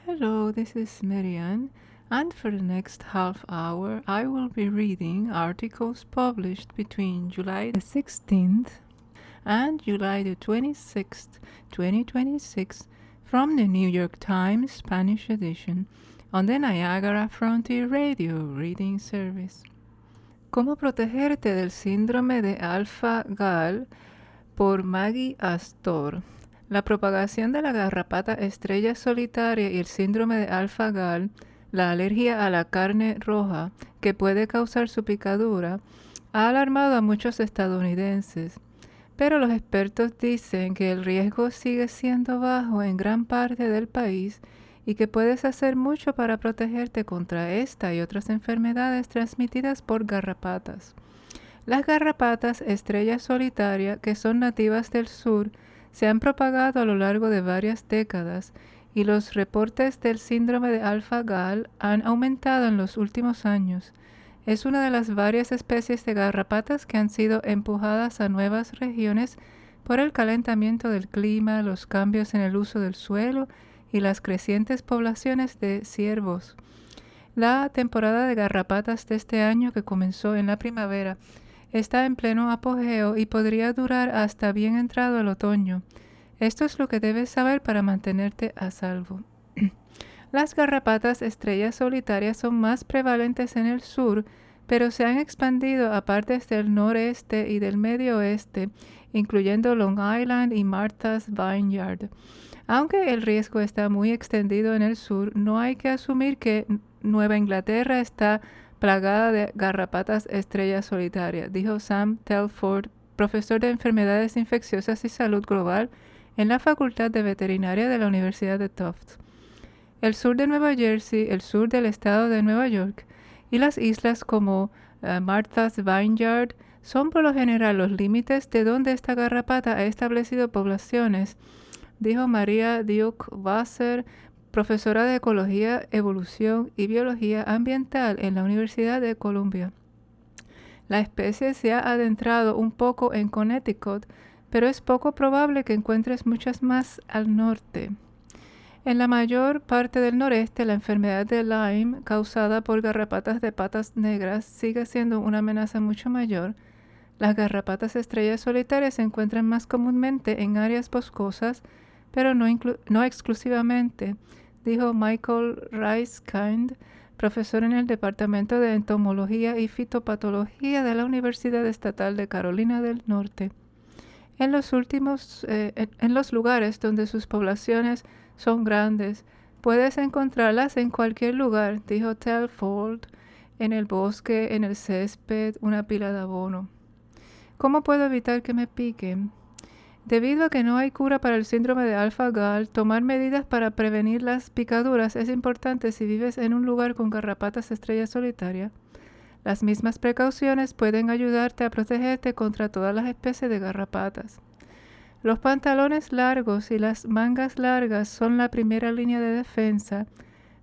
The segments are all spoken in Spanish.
Hello, this is Marianne, and for the next half hour I will be reading articles published between July the 16th and July the 26th, 2026 from the New York Times Spanish edition on the Niagara Frontier Radio Reading Service. ¿Cómo protegerte del síndrome de alfa-gal? Por Maggie Astor. La propagación de la garrapata estrella solitaria y el síndrome de alfa-gal, la alergia a la carne roja que puede causar su picadura, ha alarmado a muchos estadounidenses. Pero los expertos dicen que el riesgo sigue siendo bajo en gran parte del país y que puedes hacer mucho para protegerte contra esta y otras enfermedades transmitidas por garrapatas. Las garrapatas estrella solitaria, que son nativas del sur, se han propagado a lo largo de varias décadas y los reportes del síndrome de alfa-gal han aumentado en los últimos años. Es una de las varias especies de garrapatas que han sido empujadas a nuevas regiones por el calentamiento del clima, los cambios en el uso del suelo y las crecientes poblaciones de ciervos. La temporada de garrapatas de este año, que comenzó en la primavera, está en pleno apogeo y podría durar hasta bien entrado el otoño. Esto es lo que debes saber para mantenerte a salvo. Las garrapatas estrellas solitarias son más prevalentes en el sur, pero se han expandido a partes del noreste y del medio oeste, incluyendo Long Island y Martha's Vineyard. Aunque el riesgo está muy extendido en el sur, no hay que asumir que Nueva Inglaterra está plagada de garrapatas estrella solitaria, dijo Sam Telford, profesor de enfermedades infecciosas y salud global en la Facultad de Veterinaria de la Universidad de Tufts. El sur de Nueva Jersey, el sur del estado de Nueva York y las islas como Martha's Vineyard son por lo general los límites de donde esta garrapata ha establecido poblaciones, dijo María Duke-Wasser, profesora de Ecología, Evolución y Biología Ambiental en la Universidad de Columbia. La especie se ha adentrado un poco en Connecticut, pero es poco probable que encuentres muchas más al norte. En la mayor parte del noreste, la enfermedad de Lyme, causada por garrapatas de patas negras, sigue siendo una amenaza mucho mayor. Las garrapatas estrellas solitarias se encuentran más comúnmente en áreas boscosas, pero no exclusivamente, dijo Michael Reiskind, profesor en el Departamento de Entomología y Fitopatología de la Universidad Estatal de Carolina del Norte. En los lugares donde sus poblaciones son grandes, puedes encontrarlas en cualquier lugar, dijo Telford, en el bosque, en el césped, una pila de abono. ¿Cómo puedo evitar que me piquen? Debido a que no hay cura para el síndrome de alfa-gal, tomar medidas para prevenir las picaduras es importante si vives en un lugar con garrapatas estrella solitaria. Las mismas precauciones pueden ayudarte a protegerte contra todas las especies de garrapatas. Los pantalones largos y las mangas largas son la primera línea de defensa.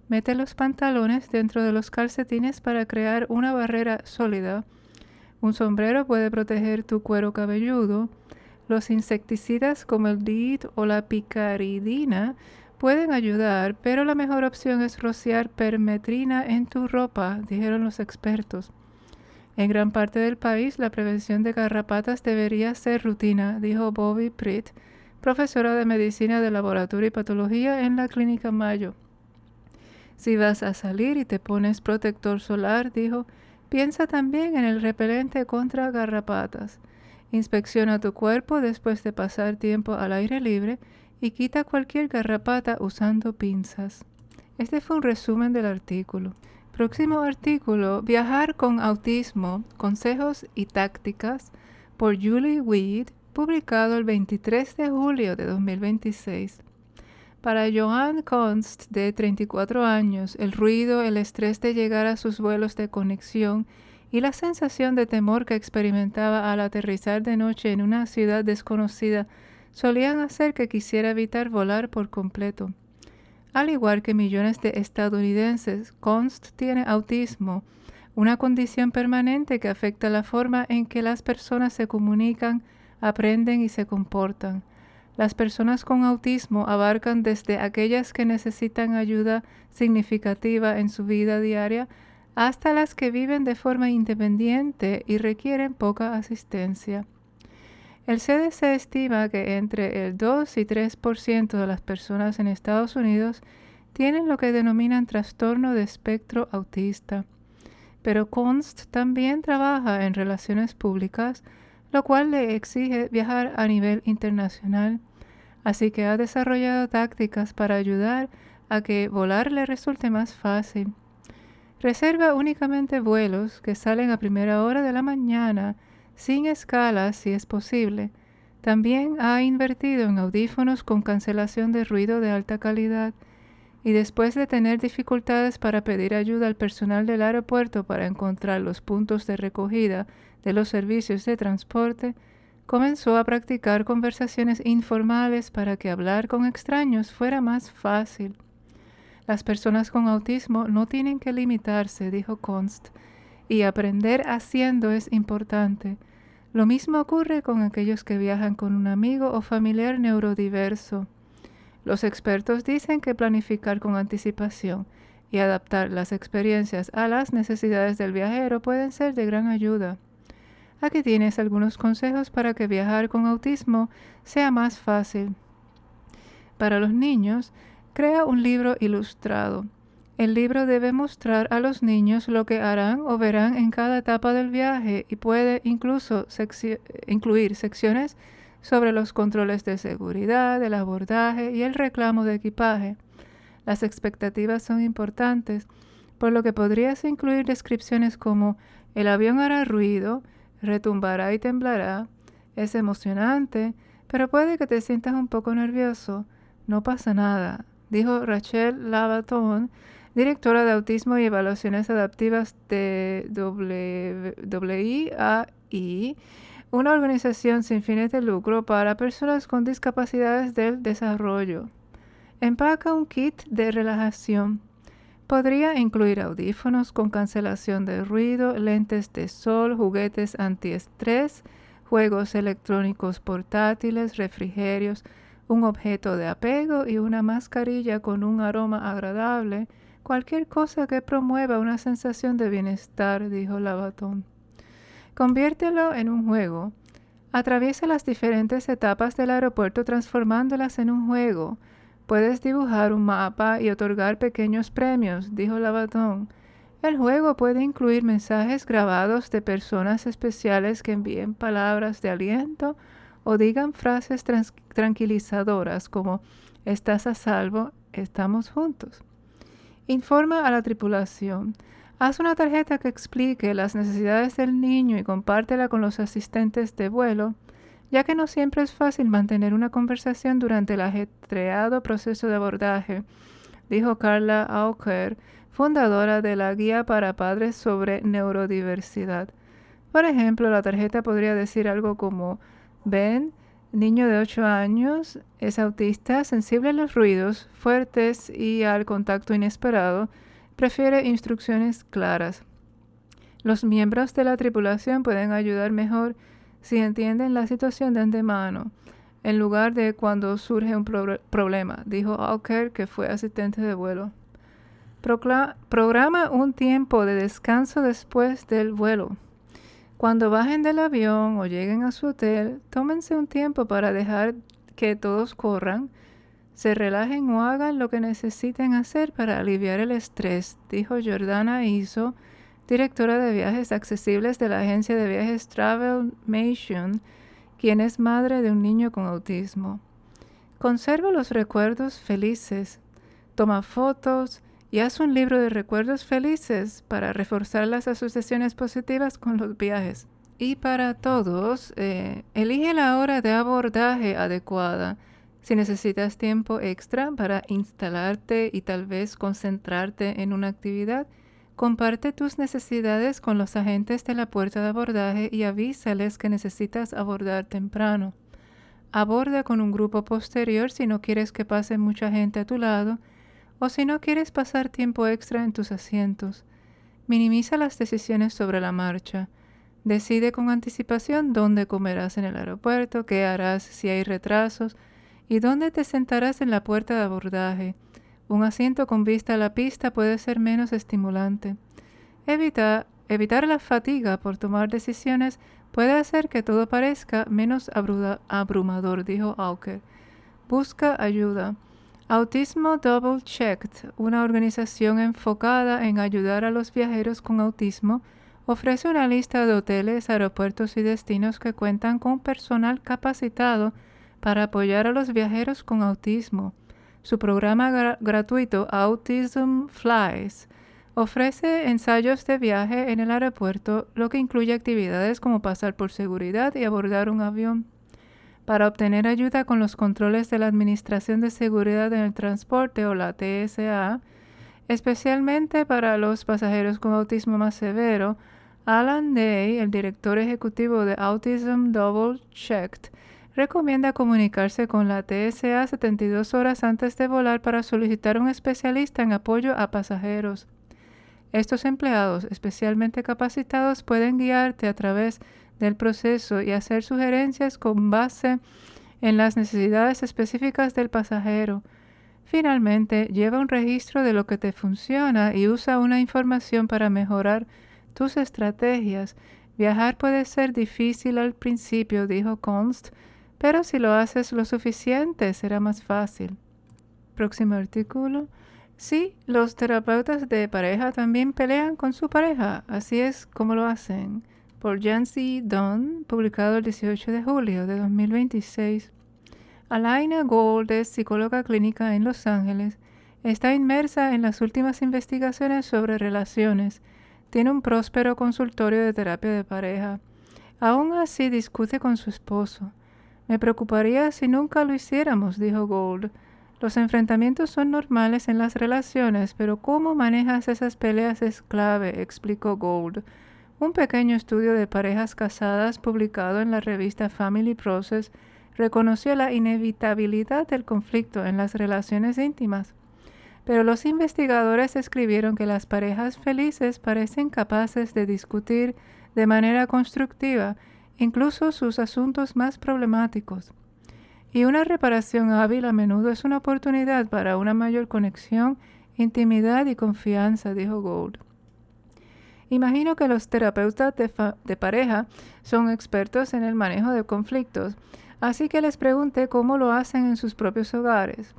Mete los pantalones dentro de los calcetines para crear una barrera sólida. Un sombrero puede proteger tu cuero cabelludo. Los insecticidas como el DEET o la picaridina pueden ayudar, pero la mejor opción es rociar permetrina en tu ropa, dijeron los expertos. En gran parte del país, la prevención de garrapatas debería ser rutina, dijo Bobby Pritt, profesora de Medicina de Laboratorio y Patología en la Clínica Mayo. Si vas a salir y te pones protector solar, dijo, piensa también en el repelente contra garrapatas. Inspecciona tu cuerpo después de pasar tiempo al aire libre y quita cualquier garrapata usando pinzas. Este fue un resumen del artículo. Próximo artículo, Viajar con autismo, consejos y tácticas, por Julie Weed, publicado el 23 de julio de 2026. Para Joanne Const, de 34 años, el ruido, el estrés de llegar a sus vuelos de conexión y la sensación de temor que experimentaba al aterrizar de noche en una ciudad desconocida solían hacer que quisiera evitar volar por completo. Al igual que millones de estadounidenses, Const tiene autismo, una condición permanente que afecta la forma en que las personas se comunican, aprenden y se comportan. Las personas con autismo abarcan desde aquellas que necesitan ayuda significativa en su vida diaria hasta las que viven de forma independiente y requieren poca asistencia. El CDC estima que entre el 2 y 3% de las personas en Estados Unidos tienen lo que denominan trastorno de espectro autista. Pero Const también trabaja en relaciones públicas, lo cual le exige viajar a nivel internacional, así que ha desarrollado tácticas para ayudar a que volar le resulte más fácil. Reserva únicamente vuelos que salen a primera hora de la mañana, sin escalas si es posible. También ha invertido en audífonos con cancelación de ruido de alta calidad, y después de tener dificultades para pedir ayuda al personal del aeropuerto para encontrar los puntos de recogida de los servicios de transporte, comenzó a practicar conversaciones informales para que hablar con extraños fuera más fácil. Las personas con autismo no tienen que limitarse, dijo Const, y aprender haciendo es importante. Lo mismo ocurre con aquellos que viajan con un amigo o familiar neurodiverso. Los expertos dicen que planificar con anticipación y adaptar las experiencias a las necesidades del viajero pueden ser de gran ayuda. Aquí tienes algunos consejos para que viajar con autismo sea más fácil. Para los niños, crea un libro ilustrado. El libro debe mostrar a los niños lo que harán o verán en cada etapa del viaje y puede incluso incluir secciones sobre los controles de seguridad, el abordaje y el reclamo de equipaje. Las expectativas son importantes, por lo que podrías incluir descripciones como el avión hará ruido, retumbará y temblará, es emocionante, pero puede que te sientas un poco nervioso. No pasa nada, dijo Rachel Lavaton, directora de Autismo y Evaluaciones Adaptivas de WIAI, una organización sin fines de lucro para personas con discapacidades del desarrollo. Empaca un kit de relajación. Podría incluir audífonos con cancelación de ruido, lentes de sol, juguetes antiestrés, juegos electrónicos portátiles, refrigerios, un objeto de apego y una mascarilla con un aroma agradable, cualquier cosa que promueva una sensación de bienestar, dijo Lavaton. Conviértelo en un juego. Atraviesa las diferentes etapas del aeropuerto transformándolas en un juego. Puedes dibujar un mapa y otorgar pequeños premios, dijo Lavaton. El juego puede incluir mensajes grabados de personas especiales que envíen palabras de aliento o digan frases tranquilizadoras como «Estás a salvo, estamos juntos». Informa a la tripulación. Haz una tarjeta que explique las necesidades del niño y compártela con los asistentes de vuelo, ya que no siempre es fácil mantener una conversación durante el ajetreado proceso de abordaje, dijo Carla Auker, fundadora de la Guía para Padres sobre Neurodiversidad. Por ejemplo, la tarjeta podría decir algo como: Ben, niño de 8 años, es autista, sensible a los ruidos fuertes y al contacto inesperado, prefiere instrucciones claras. Los miembros de la tripulación pueden ayudar mejor si entienden la situación de antemano, en lugar de cuando surge un problema, dijo Auker, que fue asistente de vuelo. Programa un tiempo de descanso después del vuelo. Cuando bajen del avión o lleguen a su hotel, tómense un tiempo para dejar que todos corran, se relajen o hagan lo que necesiten hacer para aliviar el estrés, dijo Jordana Iso, directora de viajes accesibles de la agencia de viajes Travelmation, quien es madre de un niño con autismo. Conserva los recuerdos felices, toma fotos y haz un libro de recuerdos felices para reforzar las asociaciones positivas con los viajes. Y para todos, elige la hora de abordaje adecuada. Si necesitas tiempo extra para instalarte y tal vez concentrarte en una actividad, comparte tus necesidades con los agentes de la puerta de abordaje y avísales que necesitas abordar temprano. Aborda con un grupo posterior si no quieres que pase mucha gente a tu lado o si no quieres pasar tiempo extra en tus asientos. Minimiza las decisiones sobre la marcha. Decide con anticipación dónde comerás en el aeropuerto, qué harás si hay retrasos ¿Y dónde te sentarás en la puerta de abordaje? Un asiento con vista a la pista puede ser menos estimulante. Evitar la fatiga por tomar decisiones puede hacer que todo parezca menos abrumador, dijo Auker. Busca ayuda. Autismo Double Checked, una organización enfocada en ayudar a los viajeros con autismo, ofrece una lista de hoteles, aeropuertos y destinos que cuentan con personal capacitado para apoyar a los viajeros con autismo. Su programa gratuito Autism Flies ofrece ensayos de viaje en el aeropuerto, lo que incluye actividades como pasar por seguridad y abordar un avión. Para obtener ayuda con los controles de la Administración de Seguridad en el Transporte o la TSA, especialmente para los pasajeros con autismo más severo, Alan Day, el director ejecutivo de Autism Double Checked, recomienda comunicarse con la TSA 72 horas antes de volar para solicitar un especialista en apoyo a pasajeros. Estos empleados especialmente capacitados pueden guiarte a través del proceso y hacer sugerencias con base en las necesidades específicas del pasajero. Finalmente, lleva un registro de lo que te funciona y usa una información para mejorar tus estrategias. Viajar puede ser difícil al principio, dijo Const, pero si lo haces lo suficiente será más fácil. Próximo artículo. Sí, los terapeutas de pareja también pelean con su pareja. Así es como lo hacen. Por Jancy Dunn, publicado el 18 de julio de 2026. Alaina Gold es psicóloga clínica en Los Ángeles. Está inmersa en las últimas investigaciones sobre relaciones. Tiene un próspero consultorio de terapia de pareja. Aún así discute con su esposo. Me preocuparía si nunca lo hiciéramos, dijo Gold. Los enfrentamientos son normales en las relaciones, pero cómo manejas esas peleas es clave, explicó Gold. Un pequeño estudio de parejas casadas publicado en la revista Family Process reconoció la inevitabilidad del conflicto en las relaciones íntimas. Pero los investigadores escribieron que las parejas felices parecen capaces de discutir de manera constructiva incluso sus asuntos más problemáticos. Y una reparación hábil a menudo es una oportunidad para una mayor conexión, intimidad y confianza, dijo Gold. Imagino que los terapeutas de pareja son expertos en el manejo de conflictos, así que les pregunté cómo lo hacen en sus propios hogares.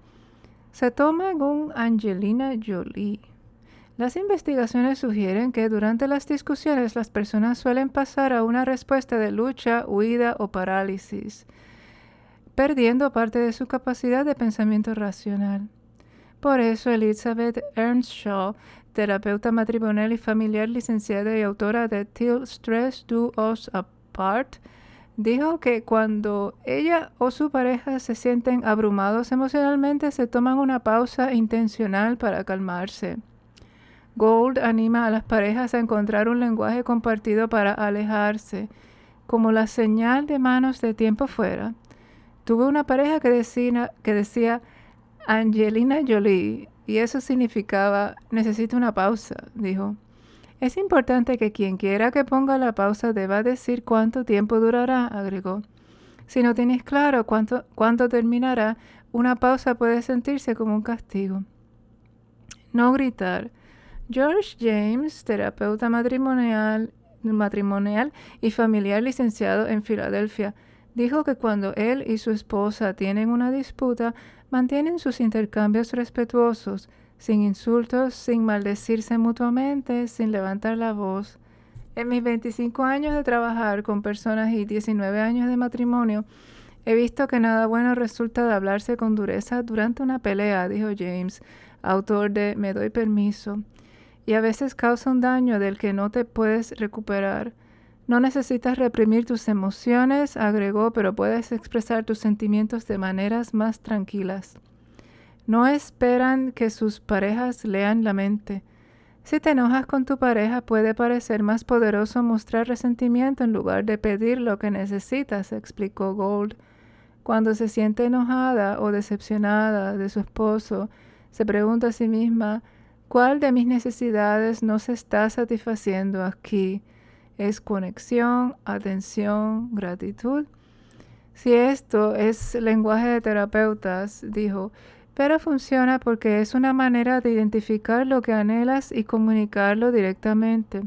Se toman un Angelina Jolie. Las investigaciones sugieren que durante las discusiones las personas suelen pasar a una respuesta de lucha, huida o parálisis, perdiendo parte de su capacidad de pensamiento racional. Por eso Elizabeth Earnshaw, terapeuta matrimonial y familiar, licenciada y autora de Till Stress Do Us Apart, dijo que cuando ella o su pareja se sienten abrumados emocionalmente, se toman una pausa intencional para calmarse. Gold anima a las parejas a encontrar un lenguaje compartido para alejarse, como la señal de manos de tiempo fuera. Tuve una pareja que decía Angelina Jolie, y eso significaba necesito una pausa, dijo. Es importante que quien quiera que ponga la pausa deba decir cuánto tiempo durará, agregó. Si no tienes claro cuánto terminará, una pausa puede sentirse como un castigo. No gritar. George James, terapeuta matrimonial y familiar licenciado en Filadelfia, dijo que cuando él y su esposa tienen una disputa, mantienen sus intercambios respetuosos, sin insultos, sin maldecirse mutuamente, sin levantar la voz. En mis 25 años de trabajar con personas y 19 años de matrimonio, he visto que nada bueno resulta de hablarse con dureza durante una pelea, dijo James, autor de Me doy permiso, y a veces causa un daño del que no te puedes recuperar. No necesitas reprimir tus emociones, agregó, pero puedes expresar tus sentimientos de maneras más tranquilas. No esperan que sus parejas lean la mente. Si te enojas con tu pareja, puede parecer más poderoso mostrar resentimiento en lugar de pedir lo que necesitas, explicó Gold. Cuando se siente enojada o decepcionada de su esposo, se pregunta a sí misma, ¿cuál de mis necesidades no se está satisfaciendo aquí? ¿Es conexión, atención, gratitud? Si esto es lenguaje de terapeutas, dijo, pero funciona porque es una manera de identificar lo que anhelas y comunicarlo directamente.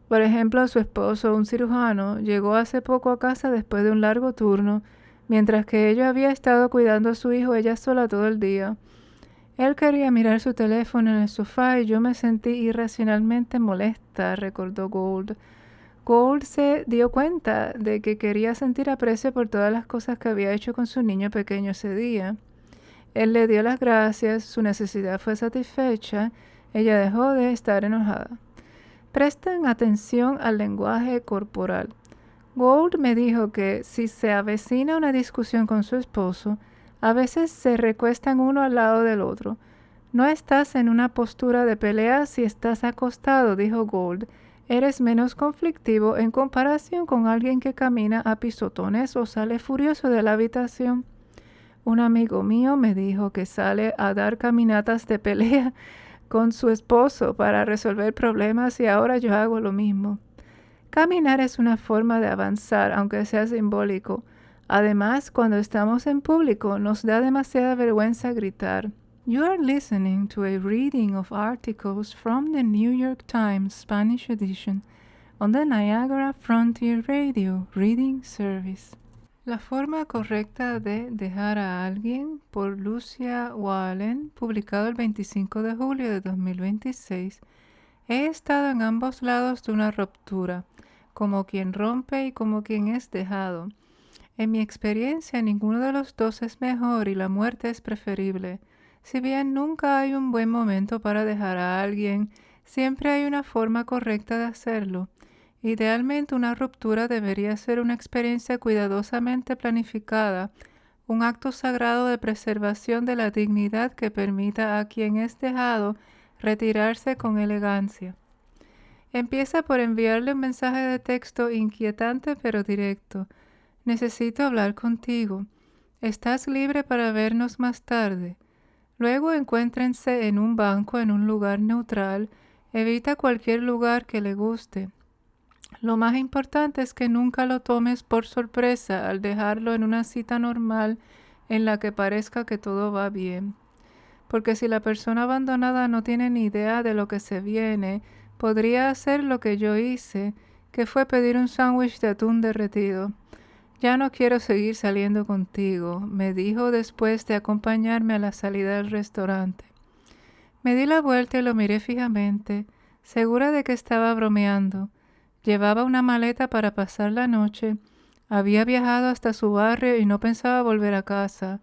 Por ejemplo, su esposo, un cirujano, llegó hace poco a casa después de un largo turno, mientras que ella había estado cuidando a su hijo ella sola todo el día. Él quería mirar su teléfono en el sofá y yo me sentí irracionalmente molesta, recordó Gould. Gould se dio cuenta de que quería sentir aprecio por todas las cosas que había hecho con su niño pequeño ese día. Él le dio las gracias, su necesidad fue satisfecha, ella dejó de estar enojada. Presten atención al lenguaje corporal. Gould me dijo que si se avecina una discusión con su esposo, a veces se recuestan uno al lado del otro. No estás en una postura de pelea si estás acostado, dijo Gould. Eres menos conflictivo en comparación con alguien que camina a pisotones o sale furioso de la habitación. Un amigo mío me dijo que sale a dar caminatas de pelea con su esposo para resolver problemas y ahora yo hago lo mismo. Caminar es una forma de avanzar, aunque sea simbólico. Además, cuando estamos en público, nos da demasiada vergüenza gritar. You are listening to a reading of articles from the New York Times Spanish edition on the Niagara Frontier Radio Reading Service. La forma correcta de dejar a alguien, por Lucia Wallen, publicado el 25 de julio de 2026. He estado en ambos lados de una ruptura, como quien rompe y como quien es dejado. En mi experiencia, ninguno de los dos es mejor y la muerte es preferible. Si bien nunca hay un buen momento para dejar a alguien, siempre hay una forma correcta de hacerlo. Idealmente, una ruptura debería ser una experiencia cuidadosamente planificada, un acto sagrado de preservación de la dignidad que permita a quien es dejado retirarse con elegancia. Empieza por enviarle un mensaje de texto inquietante pero directo. Necesito hablar contigo. ¿Estás libre para vernos más tarde? Luego encuéntrense en un banco en un lugar neutral. Evita cualquier lugar que le guste. Lo más importante es que nunca lo tomes por sorpresa al dejarlo en una cita normal en la que parezca que todo va bien. Porque si la persona abandonada no tiene ni idea de lo que se viene, podría hacer lo que yo hice, que fue pedir un sándwich de atún derretido. Ya no quiero seguir saliendo contigo, me dijo después de acompañarme a la salida del restaurante. Me di la vuelta y lo miré fijamente, segura de que estaba bromeando. Llevaba una maleta para pasar la noche, había viajado hasta su barrio y no pensaba volver a casa.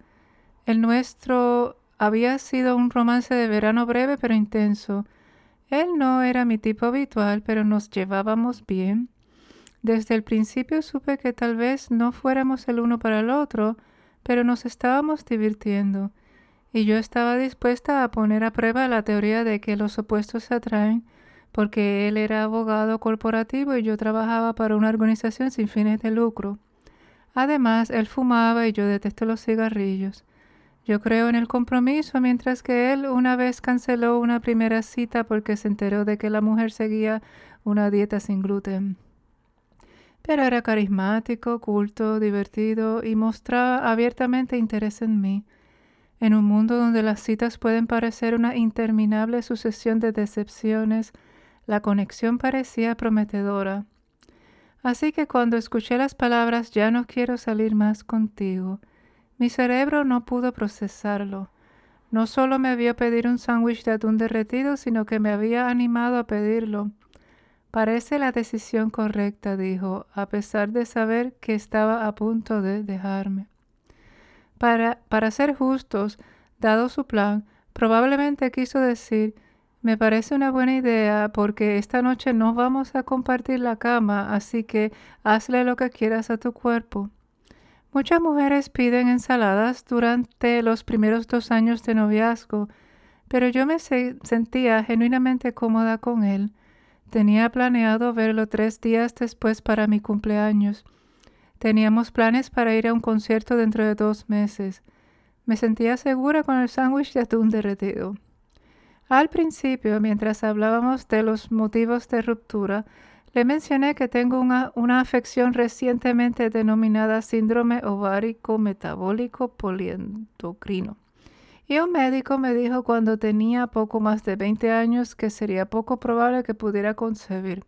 El nuestro había sido un romance de verano breve pero intenso. Él no era mi tipo habitual, pero nos llevábamos bien. Desde el principio supe que tal vez no fuéramos el uno para el otro, pero nos estábamos divirtiendo, y yo estaba dispuesta a poner a prueba la teoría de que los opuestos se atraen, porque él era abogado corporativo y yo trabajaba para una organización sin fines de lucro. Además, él fumaba y yo detesto los cigarrillos. Yo creo en el compromiso, mientras que él una vez canceló una primera cita porque se enteró de que la mujer seguía una dieta sin gluten. Pero era carismático, culto, divertido y mostraba abiertamente interés en mí. En un mundo donde las citas pueden parecer una interminable sucesión de decepciones, la conexión parecía prometedora. Así que cuando escuché las palabras «ya no quiero salir más contigo», mi cerebro no pudo procesarlo. No solo me vio pedir un sándwich de atún derretido, sino que me había animado a pedirlo. Parece la decisión correcta, dijo, a pesar de saber que estaba a punto de dejarme. Para ser justos, dado su plan, probablemente quiso decir, me parece una buena idea porque esta noche no vamos a compartir la cama, así que hazle lo que quieras a tu cuerpo. Muchas mujeres piden ensaladas durante los primeros 2 años de noviazgo, pero yo me sentía genuinamente cómoda con él. Tenía planeado verlo 3 días después para mi cumpleaños. Teníamos planes para ir a un concierto dentro de 2 meses. Me sentía segura con el sándwich de atún derretido. Al principio, mientras hablábamos de los motivos de ruptura, Le mencioné que tengo una afección recientemente denominada síndrome ovárico metabólico poliendocrino. Y un médico me dijo cuando tenía poco más de 20 años que sería poco probable que pudiera concebir.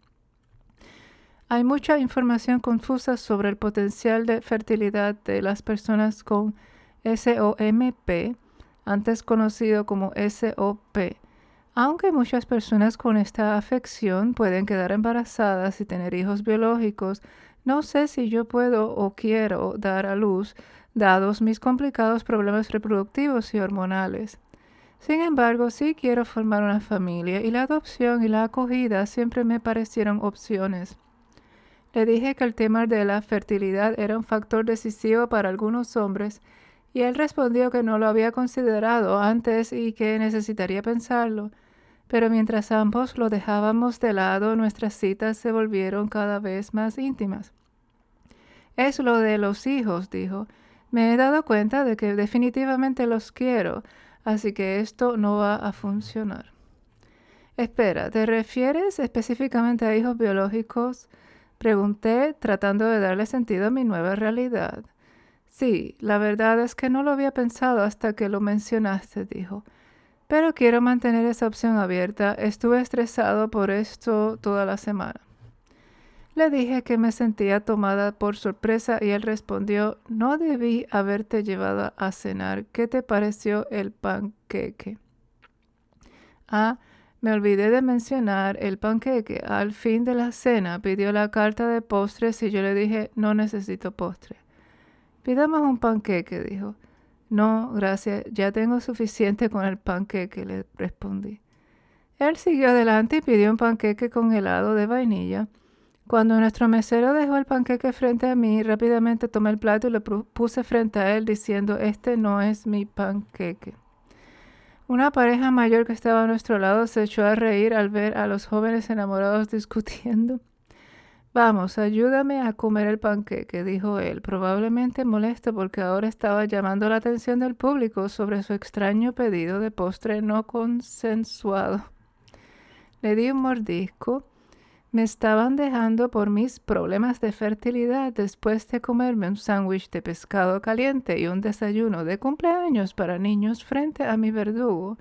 Hay mucha información confusa sobre el potencial de fertilidad de las personas con SOMP, antes conocido como SOP. Aunque muchas personas con esta afección pueden quedar embarazadas y tener hijos biológicos, no sé si yo puedo o quiero dar a luz, dados mis complicados problemas reproductivos y hormonales. Sin embargo, sí quiero formar una familia y la adopción y la acogida siempre me parecieron opciones. Le dije que el tema de la fertilidad era un factor decisivo para algunos hombres y él respondió que no lo había considerado antes y que necesitaría pensarlo. Pero mientras ambos lo dejábamos de lado, nuestras citas se volvieron cada vez más íntimas. Es lo de los hijos, dijo. Me he dado cuenta de que definitivamente los quiero, así que esto no va a funcionar. Espera, ¿te refieres específicamente a hijos biológicos? Pregunté, tratando de darle sentido a mi nueva realidad. Sí, la verdad es que no lo había pensado hasta que lo mencionaste, dijo. Pero quiero mantener esa opción abierta. Estuve estresado por esto toda la semana. Le dije que me sentía tomada por sorpresa y él respondió, no debí haberte llevado a cenar. ¿Qué te pareció el panqueque? Me olvidé de mencionar el panqueque. Al fin de la cena pidió la carta de postres y yo le dije, no necesito postre. Pidamos un panqueque, dijo. No, gracias, ya tengo suficiente con el panqueque, le respondí. Él siguió adelante y pidió un panqueque con helado de vainilla. Cuando nuestro mesero dejó el panqueque frente a mí, rápidamente tomé el plato y lo puse frente a él diciendo, este no es mi panqueque. Una pareja mayor que estaba a nuestro lado se echó a reír al ver a los jóvenes enamorados discutiendo. Vamos, ayúdame a comer el panqueque, dijo él, probablemente molesto porque ahora estaba llamando la atención del público sobre su extraño pedido de postre no consensuado. Le di un mordisco. Me estaban dejando por mis problemas de fertilidad después de comerme un sándwich de pescado caliente y un desayuno de cumpleaños para niños frente a mi verdugo.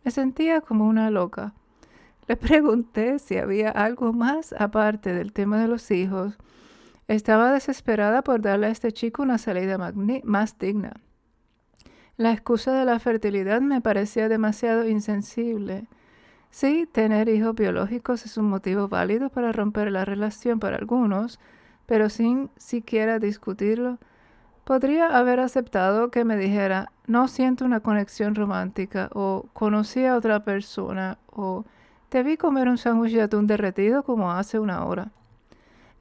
Me sentía como una loca. Le pregunté si había algo más aparte del tema de los hijos. Estaba desesperada por darle a este chico una salida más digna. La excusa de la fertilidad me parecía demasiado insensible. Sí, tener hijos biológicos es un motivo válido para romper la relación para algunos, pero sin siquiera discutirlo. Podría haber aceptado que me dijera, no siento una conexión romántica, o conocí a otra persona, o te vi comer un sándwich de atún derretido como hace una hora.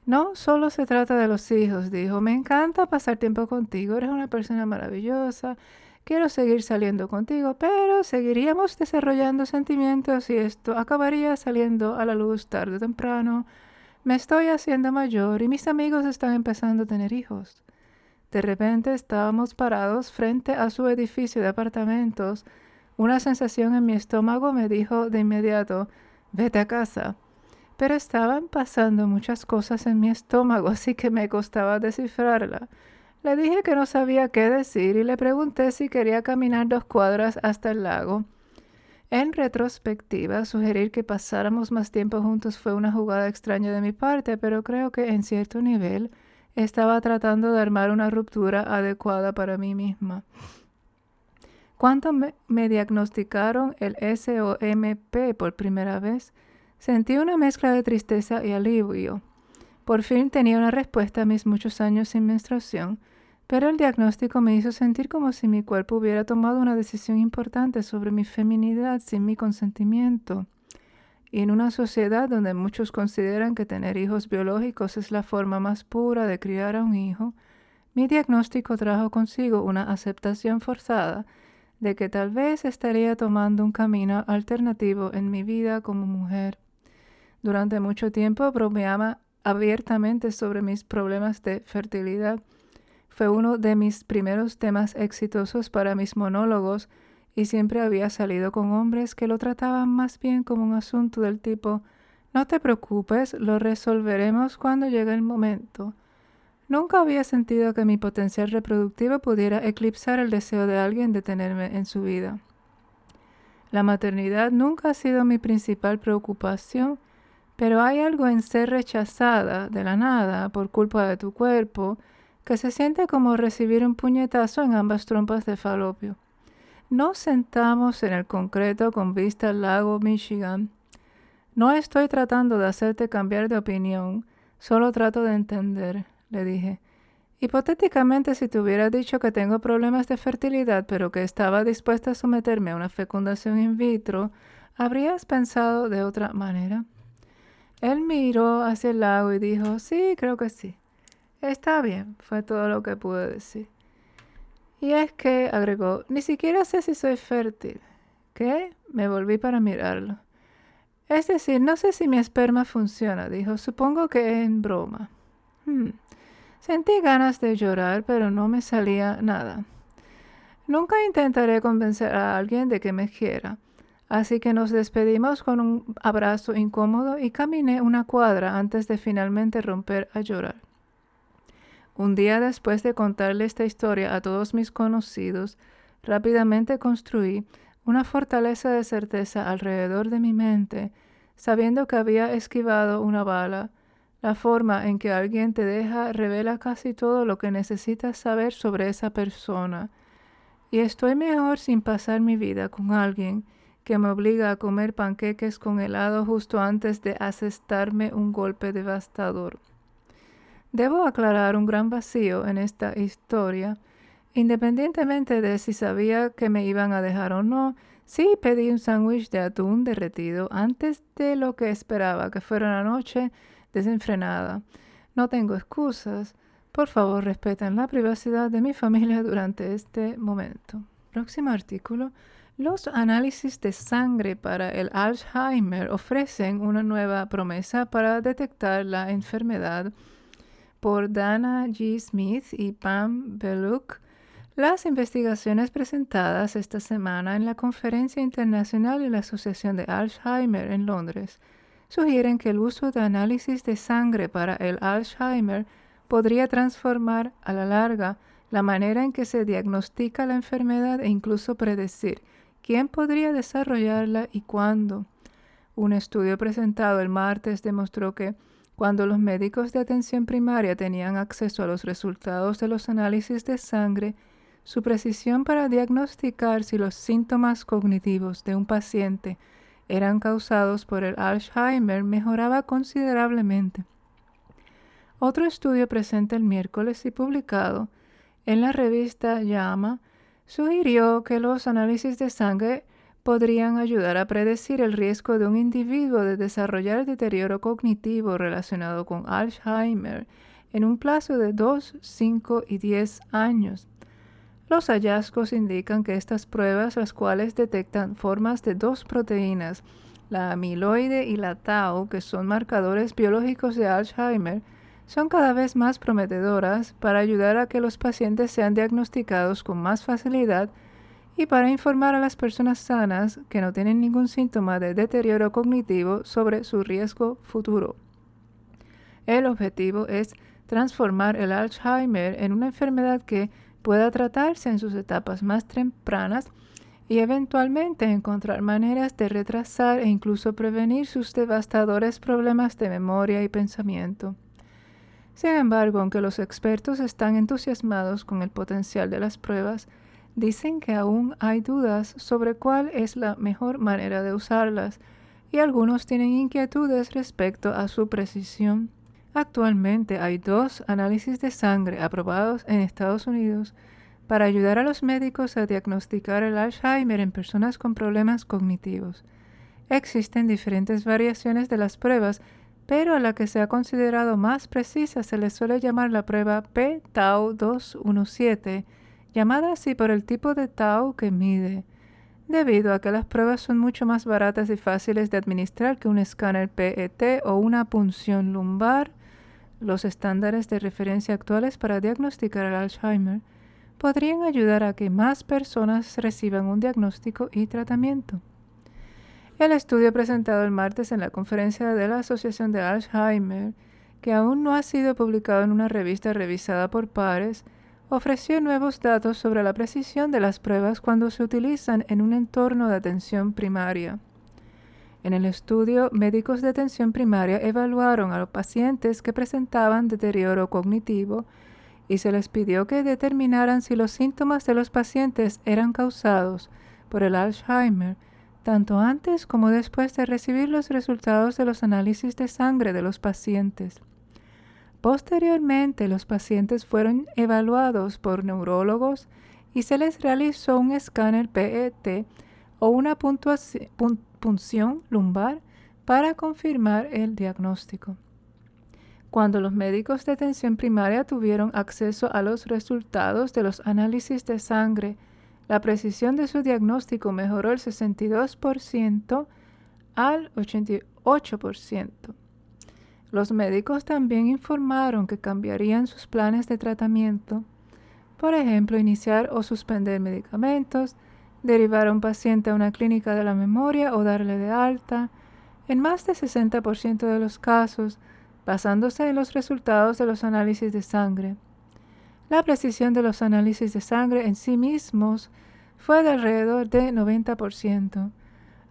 No solo se trata de los hijos, dijo. Me encanta pasar tiempo contigo, eres una persona maravillosa. Quiero seguir saliendo contigo, pero seguiríamos desarrollando sentimientos y esto acabaría saliendo a la luz tarde o temprano. Me estoy haciendo mayor y mis amigos están empezando a tener hijos. De repente estábamos parados frente a su edificio de apartamentos. Una sensación en mi estómago me dijo de inmediato, vete a casa. Pero estaban pasando muchas cosas en mi estómago, así que me costaba descifrarla. Le dije que no sabía qué decir y le pregunté si quería caminar 2 cuadras hasta el lago. En retrospectiva, sugerir que pasáramos más tiempo juntos fue una jugada extraña de mi parte, pero creo que en cierto nivel estaba tratando de armar una ruptura adecuada para mí misma. Cuando me diagnosticaron el SOMP por primera vez, sentí una mezcla de tristeza y alivio. Por fin tenía una respuesta a mis muchos años sin menstruación, pero el diagnóstico me hizo sentir como si mi cuerpo hubiera tomado una decisión importante sobre mi feminidad sin mi consentimiento. Y en una sociedad donde muchos consideran que tener hijos biológicos es la forma más pura de criar a un hijo, mi diagnóstico trajo consigo una aceptación forzada de que tal vez estaría tomando un camino alternativo en mi vida como mujer. Durante mucho tiempo bromeaba abiertamente sobre mis problemas de fertilidad. Fue uno de mis primeros temas exitosos para mis monólogos y siempre había salido con hombres que lo trataban más bien como un asunto del tipo No te preocupes, lo resolveremos cuando llegue el momento. Nunca había sentido que mi potencial reproductivo pudiera eclipsar el deseo de alguien de tenerme en su vida. La maternidad nunca ha sido mi principal preocupación, pero hay algo en ser rechazada de la nada por culpa de tu cuerpo que se siente como recibir un puñetazo en ambas trompas de falopio. Nos sentamos en el concreto con vista al lago Michigan. No estoy tratando de hacerte cambiar de opinión, solo trato de entender, le dije. Hipotéticamente, si te hubiera dicho que tengo problemas de fertilidad, pero que estaba dispuesta a someterme a una fecundación in vitro, ¿habrías pensado de otra manera? Él miró hacia el lago y dijo, sí, creo que sí. Está bien, fue todo lo que pude decir. Y es que, agregó, ni siquiera sé si soy fértil. ¿Qué? Me volví para mirarlo. Es decir, no sé si mi esperma funciona, dijo. Supongo que es en broma. Sentí ganas de llorar, pero no me salía nada. Nunca intentaré convencer a alguien de que me quiera. Así que nos despedimos con un abrazo incómodo y caminé una cuadra antes de finalmente romper a llorar. Un día después de contarle esta historia a todos mis conocidos, rápidamente construí una fortaleza de certeza alrededor de mi mente, sabiendo que había esquivado una bala. La forma en que alguien te deja revela casi todo lo que necesitas saber sobre esa persona. Y estoy mejor sin pasar mi vida con alguien que me obliga a comer panqueques con helado justo antes de asestarme un golpe devastador. Debo aclarar un gran vacío en esta historia. Independientemente de si sabía que me iban a dejar o no, sí pedí un sándwich de atún derretido antes de lo que esperaba que fuera una noche desenfrenada. No tengo excusas. Por favor, respeten la privacidad de mi familia durante este momento. Próximo artículo. Los análisis de sangre para el Alzheimer ofrecen una nueva promesa para detectar la enfermedad. Por Dana G. Smith y Pam Beluk. Las investigaciones presentadas esta semana en la Conferencia Internacional de la Asociación de Alzheimer en Londres sugieren que el uso de análisis de sangre para el Alzheimer podría transformar a la larga la manera en que se diagnostica la enfermedad e incluso predecir quién podría desarrollarla y cuándo. Un estudio presentado el martes demostró que cuando los médicos de atención primaria tenían acceso a los resultados de los análisis de sangre, su precisión para diagnosticar si los síntomas cognitivos de un paciente eran causados por el Alzheimer mejoraba considerablemente. Otro estudio presente el miércoles y publicado en la revista JAMA sugirió que los análisis de sangre podrían ayudar a predecir el riesgo de un individuo de desarrollar deterioro cognitivo relacionado con Alzheimer en un plazo de 2, 5 y 10 años. Los hallazgos indican que estas pruebas, las cuales detectan formas de dos proteínas, la amiloide y la tau, que son marcadores biológicos de Alzheimer, son cada vez más prometedoras para ayudar a que los pacientes sean diagnosticados con más facilidad y para informar a las personas sanas que no tienen ningún síntoma de deterioro cognitivo sobre su riesgo futuro. El objetivo es transformar el Alzheimer en una enfermedad que pueda tratarse en sus etapas más tempranas y eventualmente encontrar maneras de retrasar e incluso prevenir sus devastadores problemas de memoria y pensamiento. Sin embargo, aunque los expertos están entusiasmados con el potencial de las pruebas, dicen que aún hay dudas sobre cuál es la mejor manera de usarlas y algunos tienen inquietudes respecto a su precisión. Actualmente hay 2 análisis de sangre aprobados en Estados Unidos para ayudar a los médicos a diagnosticar el Alzheimer en personas con problemas cognitivos. Existen diferentes variaciones de las pruebas, pero a la que se ha considerado más precisa se le suele llamar la prueba p-tau 217, llamada así por el tipo de tau que mide. Debido a que las pruebas son mucho más baratas y fáciles de administrar que un escáner PET o una punción lumbar, los estándares de referencia actuales para diagnosticar el Alzheimer podrían ayudar a que más personas reciban un diagnóstico y tratamiento. El estudio presentado el martes en la conferencia de la Asociación de Alzheimer, que aún no ha sido publicado en una revista revisada por pares, ofreció nuevos datos sobre la precisión de las pruebas cuando se utilizan en un entorno de atención primaria. En el estudio, médicos de atención primaria evaluaron a los pacientes que presentaban deterioro cognitivo y se les pidió que determinaran si los síntomas de los pacientes eran causados por el Alzheimer, tanto antes como después de recibir los resultados de los análisis de sangre de los pacientes. Posteriormente, los pacientes fueron evaluados por neurólogos y se les realizó un escáner PET o una punción lumbar para confirmar el diagnóstico. Cuando los médicos de atención primaria tuvieron acceso a los resultados de los análisis de sangre, la precisión de su diagnóstico mejoró del 62% al 88%. Los médicos también informaron que cambiarían sus planes de tratamiento, por ejemplo, iniciar o suspender medicamentos, derivar a un paciente a una clínica de la memoria o darle de alta, en más del 60% de los casos, basándose en los resultados de los análisis de sangre. La precisión de los análisis de sangre en sí mismos fue de alrededor de 90%.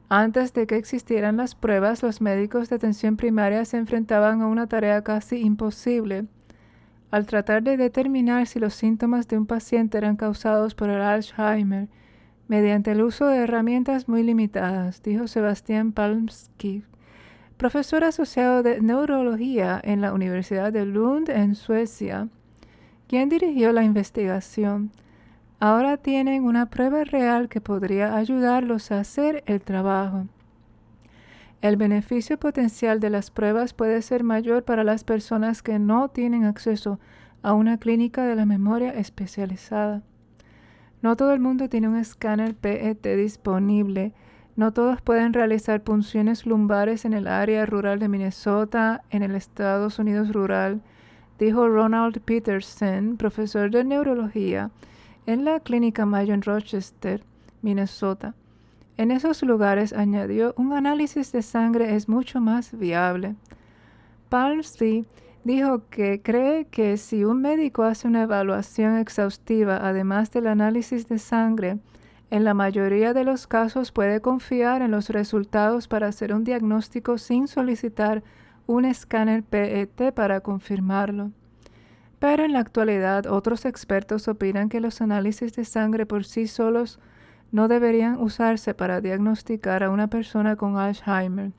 Antes de que existieran las pruebas, los médicos de atención primaria se enfrentaban a una tarea casi imposible al tratar de determinar si los síntomas de un paciente eran causados por el Alzheimer mediante el uso de herramientas muy limitadas, dijo Sebastian Palmsky, profesor asociado de neurología en la Universidad de Lund en Suecia, quien dirigió la investigación. Ahora tienen una prueba real que podría ayudarlos a hacer el trabajo. El beneficio potencial de las pruebas puede ser mayor para las personas que no tienen acceso a una clínica de la memoria especializada. No todo el mundo tiene un escáner PET disponible. No todos pueden realizar punciones lumbares en el área rural de Minnesota, en el Estados Unidos rural, dijo Ronald Peterson, profesor de neurología en la Clínica Mayo en Rochester, Minnesota. En esos lugares, añadió, un análisis de sangre es mucho más viable. Palmsky dijo que cree que si un médico hace una evaluación exhaustiva, además del análisis de sangre, en la mayoría de los casos puede confiar en los resultados para hacer un diagnóstico sin solicitar un escáner PET para confirmarlo. Pero en la actualidad, otros expertos opinan que los análisis de sangre por sí solos no deberían usarse para diagnosticar a una persona con Alzheimer.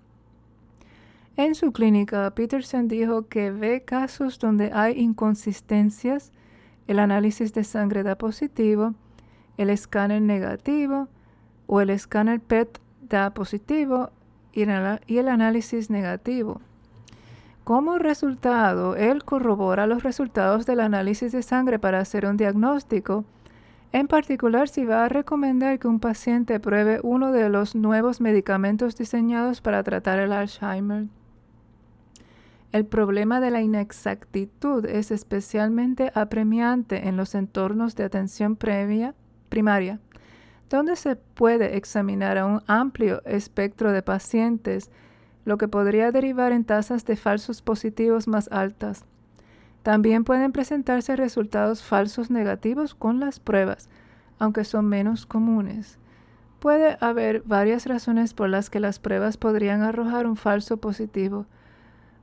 En su clínica, Peterson dijo que ve casos donde hay inconsistencias, el análisis de sangre da positivo, el escáner negativo o el escáner PET da positivo y el análisis negativo. Como resultado, él corrobora los resultados del análisis de sangre para hacer un diagnóstico, en particular si va a recomendar que un paciente pruebe uno de los nuevos medicamentos diseñados para tratar el Alzheimer. El problema de la inexactitud es especialmente apremiante en los entornos de atención primaria, donde se puede examinar a un amplio espectro de pacientes, lo que podría derivar en tasas de falsos positivos más altas. También pueden presentarse resultados falsos negativos con las pruebas, aunque son menos comunes. Puede haber varias razones por las que las pruebas podrían arrojar un falso positivo.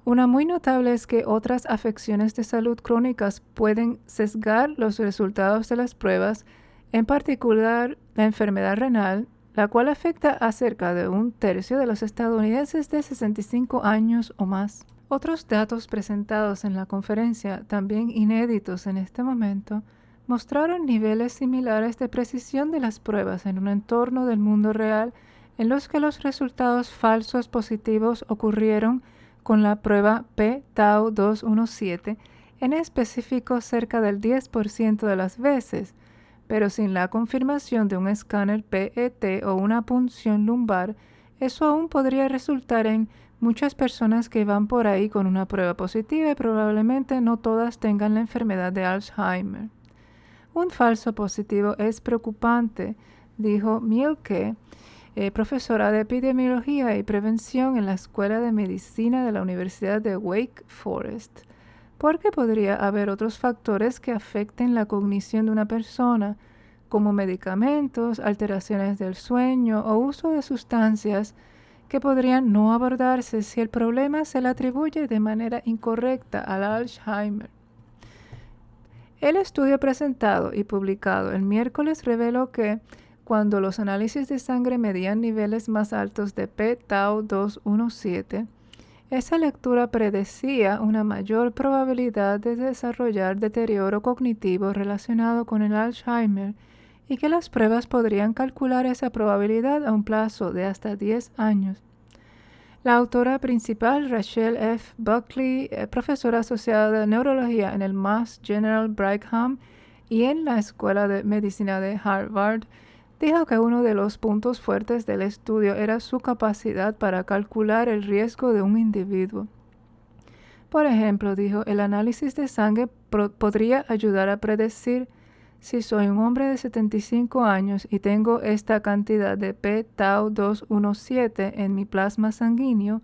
Una muy notable es que otras afecciones de salud crónicas pueden sesgar los resultados de las pruebas, en particular la enfermedad renal, la cual afecta a cerca de un tercio de los estadounidenses de 65 años o más. Otros datos presentados en la conferencia, también inéditos en este momento, mostraron niveles similares de precisión de las pruebas en un entorno del mundo real en los que los resultados falsos positivos ocurrieron con la prueba p-tau 217, en específico cerca del 10% de las veces, pero sin la confirmación de un escáner PET o una punción lumbar, eso aún podría resultar en muchas personas que van por ahí con una prueba positiva y probablemente no todas tengan la enfermedad de Alzheimer. Un falso positivo es preocupante, dijo Mielke, profesora de epidemiología y prevención en la Escuela de Medicina de la Universidad de Wake Forest, porque podría haber otros factores que afecten la cognición de una persona, como medicamentos, alteraciones del sueño o uso de sustancias que podrían no abordarse si el problema se le atribuye de manera incorrecta al Alzheimer. El estudio presentado y publicado el miércoles reveló que cuando los análisis de sangre medían niveles más altos de p-tau 217, esa lectura predecía una mayor probabilidad de desarrollar deterioro cognitivo relacionado con el Alzheimer y que las pruebas podrían calcular esa probabilidad a un plazo de hasta 10 años. La autora principal, Rachel F. Buckley, profesora asociada de neurología en el Mass General Brigham y en la Escuela de Medicina de Harvard, dijo que uno de los puntos fuertes del estudio era su capacidad para calcular el riesgo de un individuo. Por ejemplo, dijo, el análisis de sangre podría ayudar a predecir si soy un hombre de 75 años y tengo esta cantidad de p-tau 217 en mi plasma sanguíneo,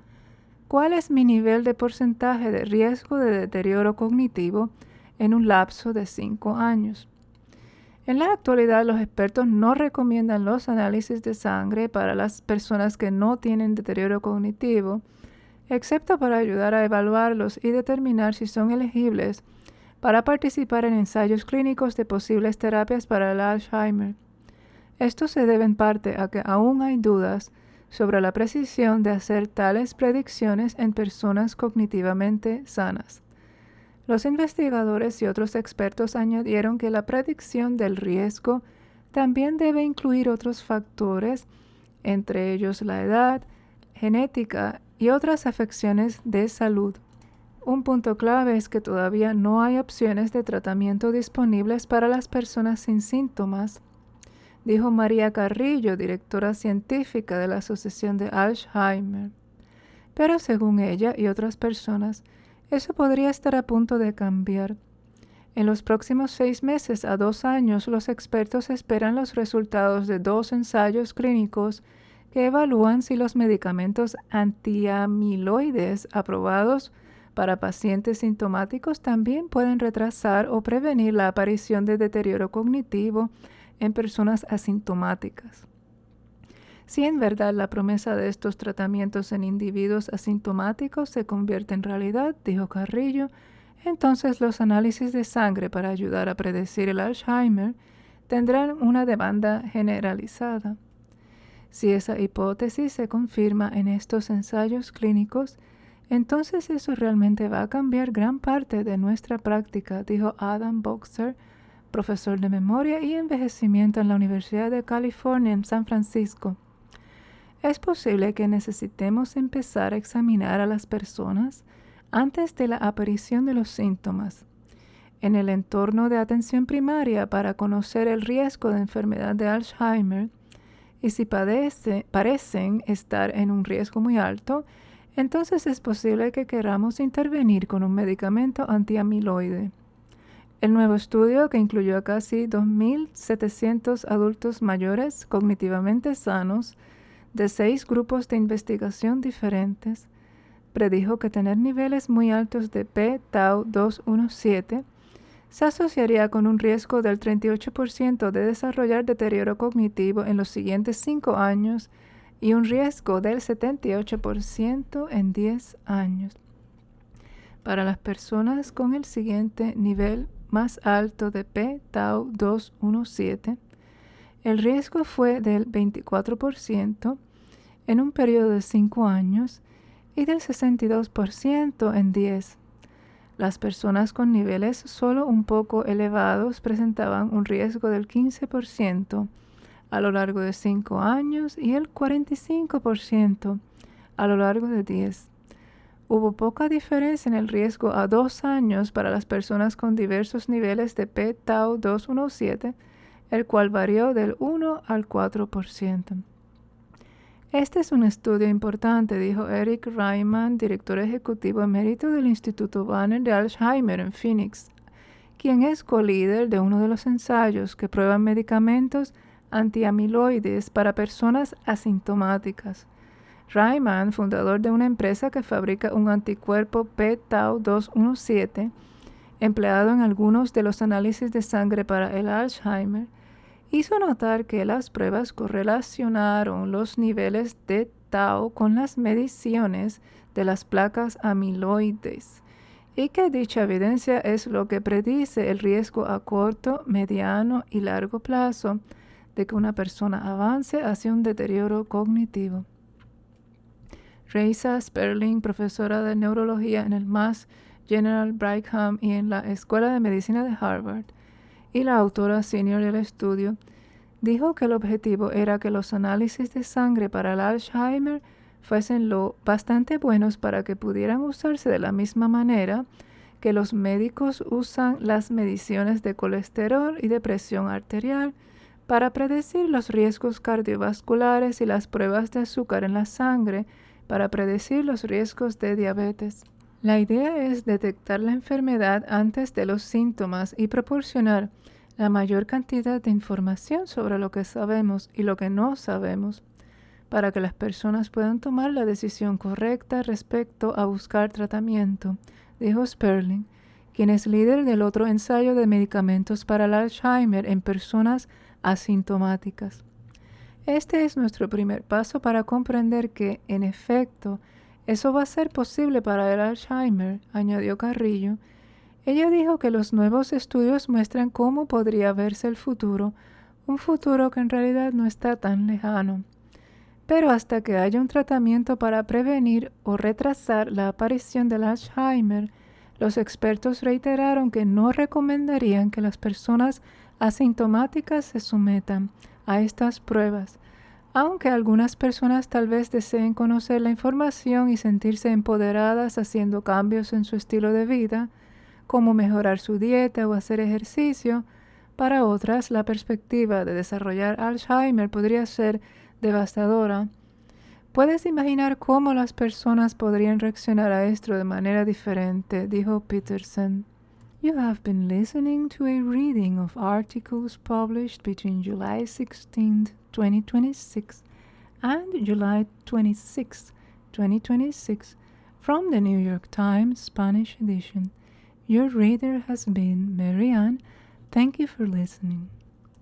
¿cuál es mi nivel de porcentaje de riesgo de deterioro cognitivo en un lapso de 5 años? En la actualidad, los expertos no recomiendan los análisis de sangre para las personas que no tienen deterioro cognitivo, excepto para ayudar a evaluarlos y determinar si son elegibles para participar en ensayos clínicos de posibles terapias para el Alzheimer. Esto se debe en parte a que aún hay dudas sobre la precisión de hacer tales predicciones en personas cognitivamente sanas. Los investigadores y otros expertos añadieron que la predicción del riesgo también debe incluir otros factores, entre ellos la edad, genética y otras afecciones de salud. Un punto clave es que todavía no hay opciones de tratamiento disponibles para las personas sin síntomas, dijo María Carrillo, directora científica de la Asociación de Alzheimer. Pero según ella y otras personas, eso podría estar a punto de cambiar. En los próximos 6 meses a 2 años, los expertos esperan los resultados de 2 ensayos clínicos que evalúan si los medicamentos antiamiloides aprobados para pacientes sintomáticos también pueden retrasar o prevenir la aparición de deterioro cognitivo en personas asintomáticas. Si en verdad la promesa de estos tratamientos en individuos asintomáticos se convierte en realidad, dijo Carrillo, entonces los análisis de sangre para ayudar a predecir el Alzheimer tendrán una demanda generalizada. Si esa hipótesis se confirma en estos ensayos clínicos, entonces eso realmente va a cambiar gran parte de nuestra práctica, dijo Adam Boxer, profesor de memoria y envejecimiento en la Universidad de California en San Francisco. Es posible que necesitemos empezar a examinar a las personas antes de la aparición de los síntomas en el entorno de atención primaria para conocer el riesgo de enfermedad de Alzheimer y si parecen estar en un riesgo muy alto, entonces es posible que queramos intervenir con un medicamento antiamiloide. El nuevo estudio, que incluyó a casi 2.700 adultos mayores cognitivamente sanos de 6 grupos de investigación diferentes, predijo que tener niveles muy altos de p-tau 217 se asociaría con un riesgo del 38% de desarrollar deterioro cognitivo en los siguientes 5 años y un riesgo del 78% en 10 años. Para las personas con el siguiente nivel más alto de p-tau 217, el riesgo fue del 24% en un periodo de 5 años y del 62% en 10. Las personas con niveles solo un poco elevados presentaban un riesgo del 15% a lo largo de 5 años y el 45% a lo largo de 10. Hubo poca diferencia en el riesgo a 2 años para las personas con diversos niveles de p-tau 217, el cual varió del 1 al 4%. Este es un estudio importante, dijo Eric Ryman, director ejecutivo emérito del Instituto Banner de Alzheimer en Phoenix, quien es co-líder de uno de los ensayos que prueban medicamentos antiamiloides para personas asintomáticas. Reimann, fundador de una empresa que fabrica un anticuerpo p-tau 217, empleado en algunos de los análisis de sangre para el Alzheimer, hizo notar que las pruebas correlacionaron los niveles de tau con las mediciones de las placas amiloides y que dicha evidencia es lo que predice el riesgo a corto, mediano y largo plazo de que una persona avance hacia un deterioro cognitivo. Reisa Sperling, profesora de neurología en el Mass General Brigham y en la Escuela de Medicina de Harvard, y la autora senior del estudio, dijo que el objetivo era que los análisis de sangre para el Alzheimer fuesen lo bastante buenos para que pudieran usarse de la misma manera que los médicos usan las mediciones de colesterol y de presión arterial para predecir los riesgos cardiovasculares y las pruebas de azúcar en la sangre para predecir los riesgos de diabetes. La idea es detectar la enfermedad antes de los síntomas y proporcionar la mayor cantidad de información sobre lo que sabemos y lo que no sabemos, para que las personas puedan tomar la decisión correcta respecto a buscar tratamiento, dijo Sperling, quien es líder del otro ensayo de medicamentos para el Alzheimer en personas asintomáticas. Este es nuestro primer paso para comprender que, en efecto, eso va a ser posible para el Alzheimer, añadió Carrillo. Ella dijo que los nuevos estudios muestran cómo podría verse el futuro, un futuro que en realidad no está tan lejano. Pero hasta que haya un tratamiento para prevenir o retrasar la aparición del Alzheimer, los expertos reiteraron que no recomendarían que las personas asintomáticas se sometan a estas pruebas, aunque algunas personas tal vez deseen conocer la información y sentirse empoderadas haciendo cambios en su estilo de vida, como mejorar su dieta o hacer ejercicio. Para otras, la perspectiva de desarrollar Alzheimer podría ser devastadora. Puedes imaginar cómo las personas podrían reaccionar a esto de manera diferente, dijo Peterson. You have been listening to a reading of articles published between July 16, 2026 and July 26, 2026 from the New York Times Spanish edition. Your reader has been Marianne. Thank you for listening.